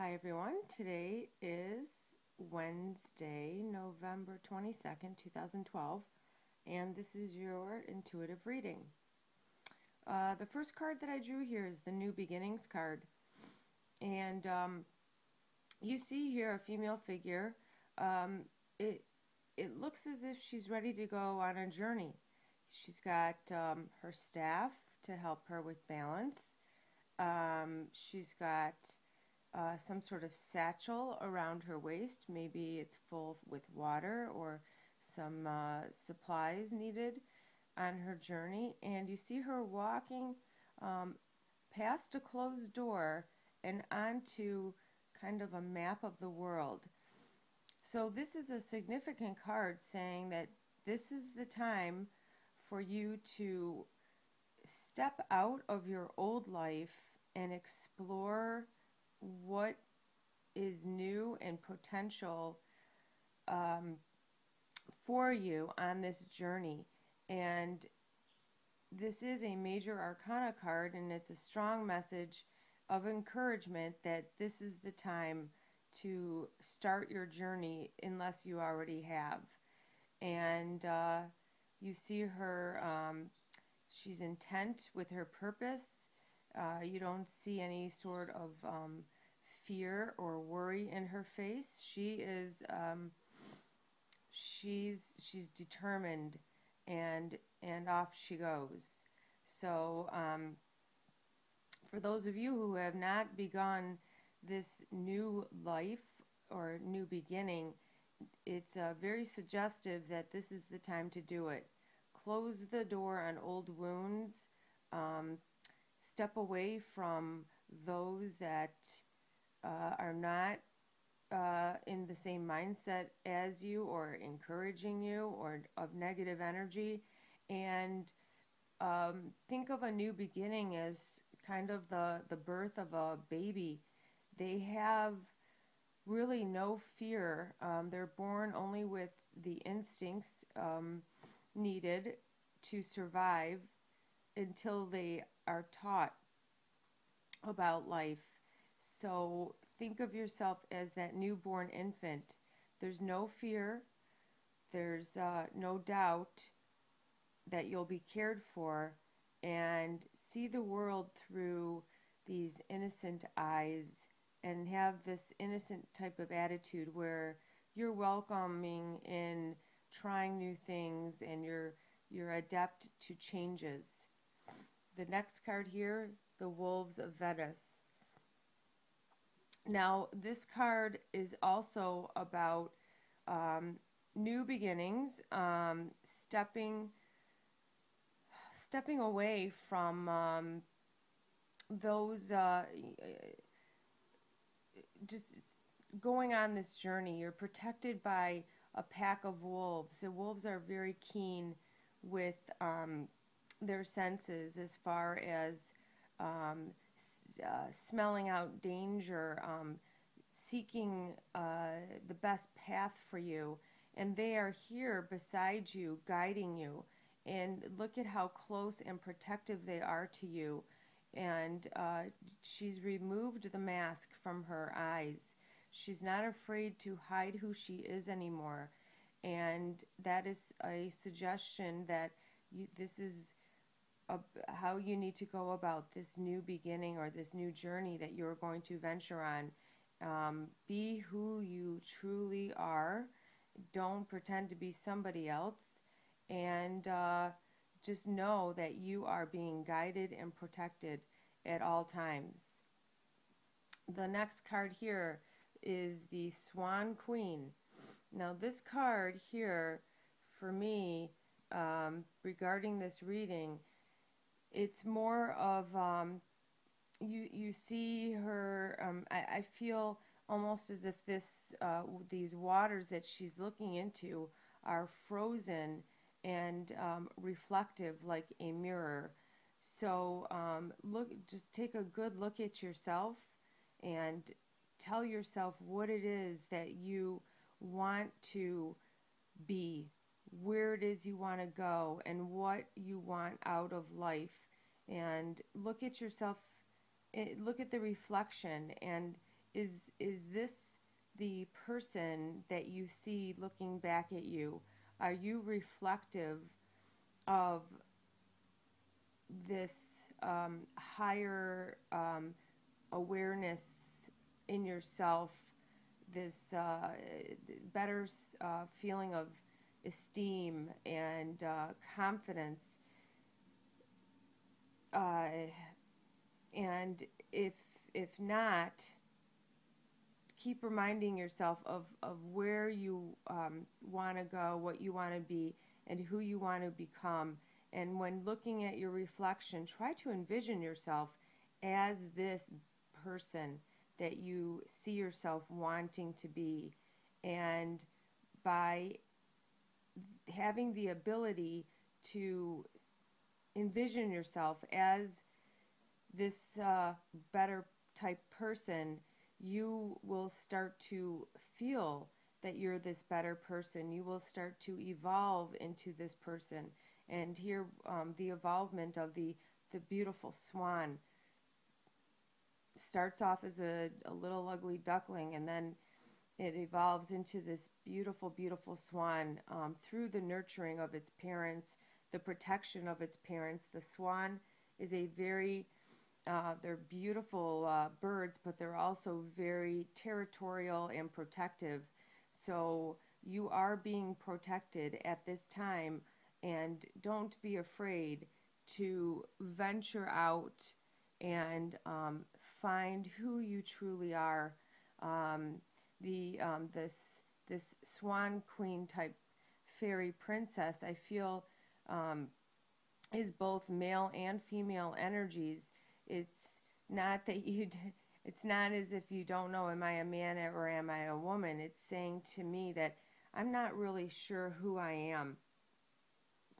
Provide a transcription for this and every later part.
Hi everyone, today is Wednesday, November 22nd, 2012, and this is your intuitive reading. The first card that I drew here is the New Beginnings card, and you see here a female figure. Um, it, it looks as if she's ready to go on a journey. She's got her staff to help her with balance. She's got some sort of satchel around her waist. Maybe it's full with water or some supplies needed on her journey. And you see her walking um, past a closed door and onto kind of a map of the world. So this is a significant card saying that this is the time for you to step out of your old life and explore what is new and potential for you on this journey. And this is a major arcana card, and it's a strong message of encouragement that this is the time to start your journey unless you already have. And you see her, she's intent with her purpose. You don't see any sort of fear or worry in her face. She's determined, and off she goes. So for those of you who have not begun this new life or new beginning, it's very suggestive that this is the time to do it. Close the door on old wounds. Step away from those that are not in the same mindset as you or encouraging you or of negative energy, and think of a new beginning as kind of the birth of a baby. They have really no fear. They're born only with the instincts needed to survive until they are taught about life. So think of yourself as that newborn infant. There's no fear. There's no doubt that you'll be cared for, and see the world through these innocent eyes and have this innocent type of attitude where you're welcoming in trying new things and you're adept to changes. The next card here, the Wolves of Venice. Now, this card is also about new beginnings, stepping away from those, just going on this journey. You're protected by a pack of wolves. The wolves are very keen with their senses as far as smelling out danger, seeking the best path for you. And they are here beside you, guiding you. And look at how close and protective they are to you. And she's removed the mask from her eyes. She's not afraid to hide who she is anymore. And that is a suggestion that this is how you need to go about this new beginning or this new journey that you're going to venture on. Be who you truly are. Don't pretend to be somebody else. And just know that you are being guided and protected at all times. The next card here is the Swan Queen. Now this card here, for me, regarding this reading, it's more of, you see her, I feel almost as if these waters that she's looking into are frozen and reflective like a mirror. So just take a good look at yourself and tell yourself what it is that you want to be, where it is you want to go, and what you want out of life. And look at yourself, look at the reflection, and is is this the person that you see looking back at you? Are you reflective of this higher awareness in yourself, this better feeling of esteem and confidence? Uh, and if not, keep reminding yourself of where you want to go, what you want to be, and who you want to become. And when looking at your reflection, try to envision yourself as this person that you see yourself wanting to be. And by having the ability to envision yourself as this better type person, you will start to feel that you're this better person. You will start to evolve into this person. And here, the evolvement of the beautiful swan starts off as a little ugly duckling, and then it evolves into this beautiful, beautiful swan through the nurturing of its parents, the protection of its parents. The swan is a very they're beautiful birds, but they're also very territorial and protective. So you are being protected at this time, and don't be afraid to venture out and find who you truly are. Um, this swan queen type fairy princess, I feel, um, is both male and female energies. It's not that it's not as if you don't know, am I a man or am I a woman? It's saying to me that I'm not really sure who I am.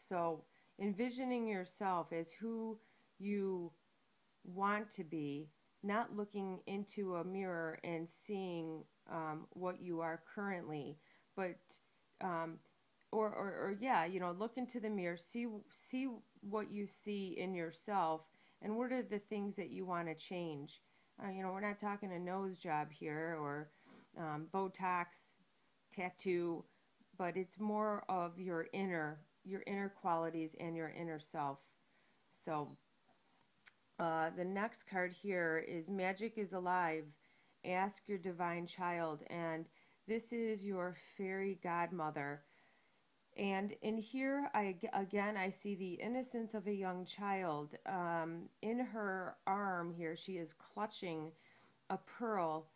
So envisioning yourself as who you want to be, not looking into a mirror and seeing what you are currently, but um, or yeah, look into the mirror, see what you see in yourself, and what are the things that you want to change. We're not talking a nose job here or Botox, tattoo, but it's more of your inner qualities and your inner self. So the next card here is Magic is Alive. Ask your divine child. And this is your fairy godmother. And in here, I see the innocence of a young child. In her arm here, she is clutching a pearl.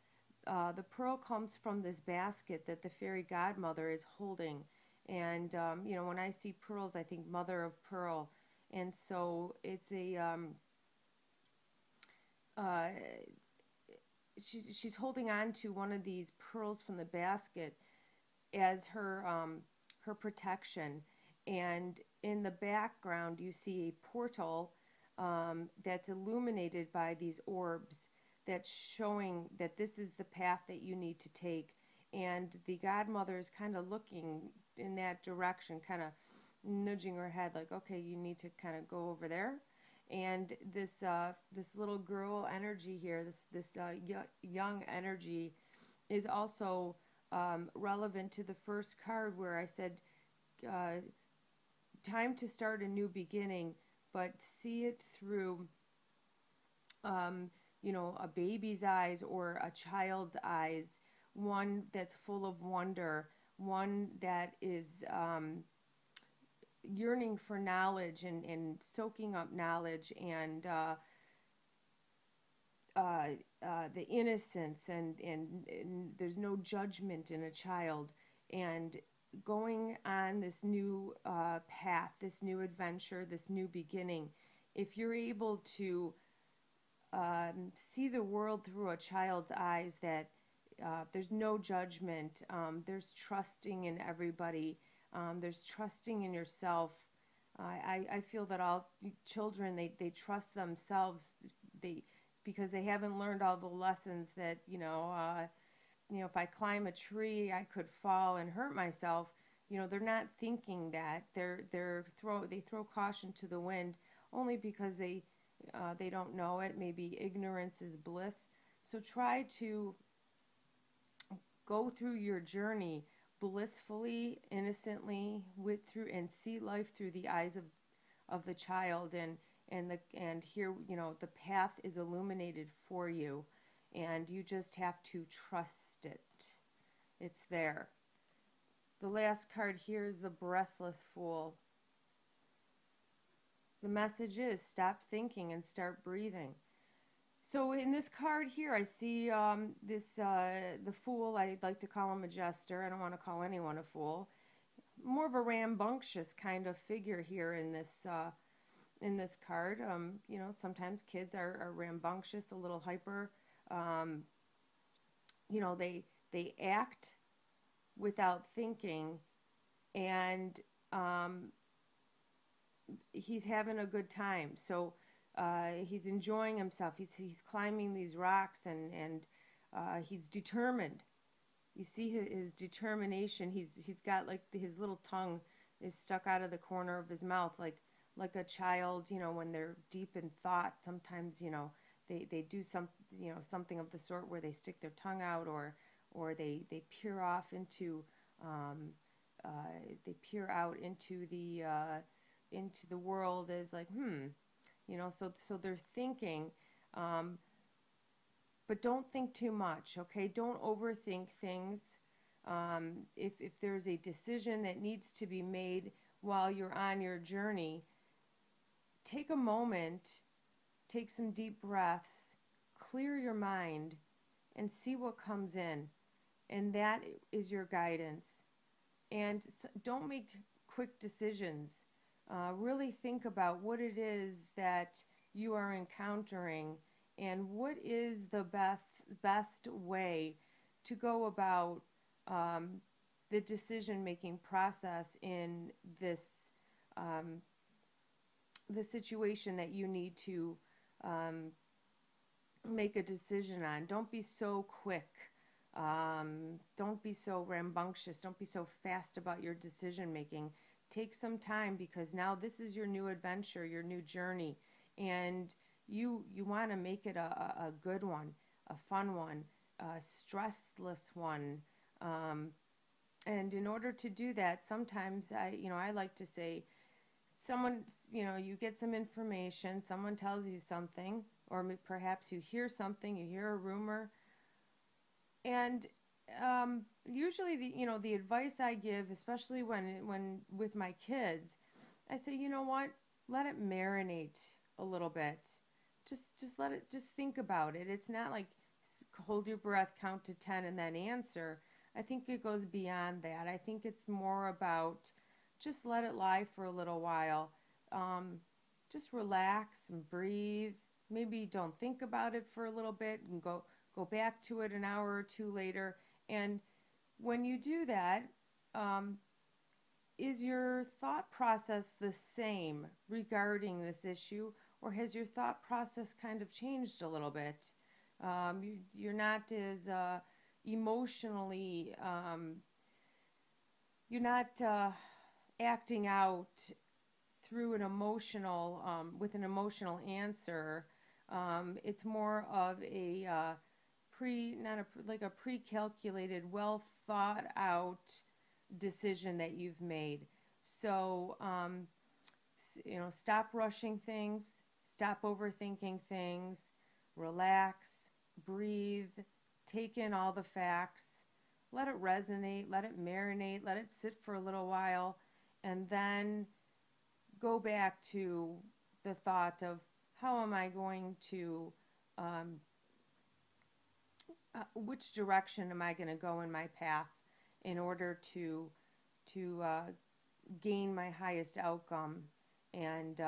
The pearl comes from this basket that the fairy godmother is holding. And, when I see pearls, I think mother of pearl. And so it's uh, she's holding on to one of these pearls from the basket as her protection. And in the background, you see a portal that's illuminated by these orbs that's showing that this is the path that you need to take. And the godmother is kind of looking in that direction, kind of nudging her head like, okay, you need to kind of go over there. And this little girl energy here, this young energy, is also relevant to the first card where I said, time to start a new beginning, but see it through, a baby's eyes or a child's eyes, one that's full of wonder, one that is yearning for knowledge and soaking up knowledge and the innocence and there's no judgment in a child, and going on this new path, this new adventure, this new beginning. If you're able to see the world through a child's eyes, that there's no judgment, there's trusting in everybody, there's trusting in yourself. I feel that all children, they trust themselves, because they haven't learned all the lessons that, if I climb a tree, I could fall and hurt myself. They're not thinking that. They throw caution to the wind only because they don't know it. Maybe ignorance is bliss. So try to go through your journey blissfully, innocently, with through and see life through the eyes of the child, and here, the path is illuminated for you, and you just have to trust it. It's there. The last card here is the Breathless Fool. The message is stop thinking and start breathing. So in this card here, I see the Fool. I like to call him a jester. I don't want to call anyone a fool. More of a rambunctious kind of figure here in this card. Sometimes kids are rambunctious, a little hyper. They act without thinking, and he's having a good time. So he's enjoying himself. He's climbing these rocks, and he's determined. You see his determination. He's got like his little tongue is stuck out of the corner of his mouth, like a child. When they're deep in thought, sometimes they do something of the sort where they stick their tongue out, or they peer off into they peer out into the world as like so they're thinking, but don't think too much, okay? Don't overthink things. If there's a decision that needs to be made while you're on your journey, take a moment, take some deep breaths, clear your mind, and see what comes in. And that is your guidance. And don't make quick decisions. Really think about what it is that you are encountering and what is the best way to go about the decision-making process in this the situation that you need to make a decision on. Don't be so quick. Don't be so rambunctious. Don't be so fast about your decision making. Take some time, because now this is your new adventure, your new journey, and you want to make it a good one, a fun one, a stressless one. And in order to do that, sometimes I like to say, you get some information, someone tells you something, or perhaps you hear something, you hear a rumor. And usually, the advice I give, especially when with my kids, I say, you know what? Let it marinate a little bit. Just let it. Just think about it. It's not like hold your breath, count to 10, and then answer. I think it goes beyond that. I think it's more about just let it lie for a little while. Just relax and breathe. Maybe don't think about it for a little bit and go back to it an hour or two later. And when you do that, is your thought process the same regarding this issue, or has your thought process kind of changed a little bit? You're not as emotionally, you're not acting out through an emotional, with an emotional answer. It's more of a like a pre-calculated, well thought out decision that you've made. So, stop rushing things, stop overthinking things, relax, breathe, take in all the facts, let it resonate, let it marinate, let it sit for a little while, and then go back to the thought of how am I going to which direction am I going to go in my path in order to gain my highest outcome. And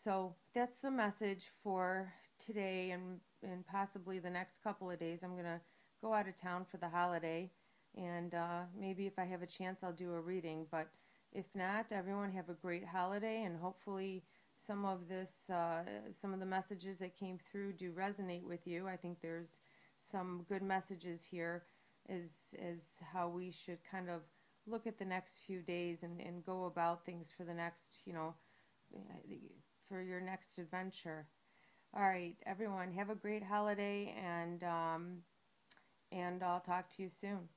so that's the message for today, and possibly the next couple of days. I'm going to go out of town for the holiday, and maybe if I have a chance I'll do a reading, but if not, everyone have a great holiday, and hopefully some of the messages that came through do resonate with you. I think there's some good messages here as how we should kind of look at the next few days and go about things for the next, for your next adventure. All right, everyone, have a great holiday, and I'll talk to you soon.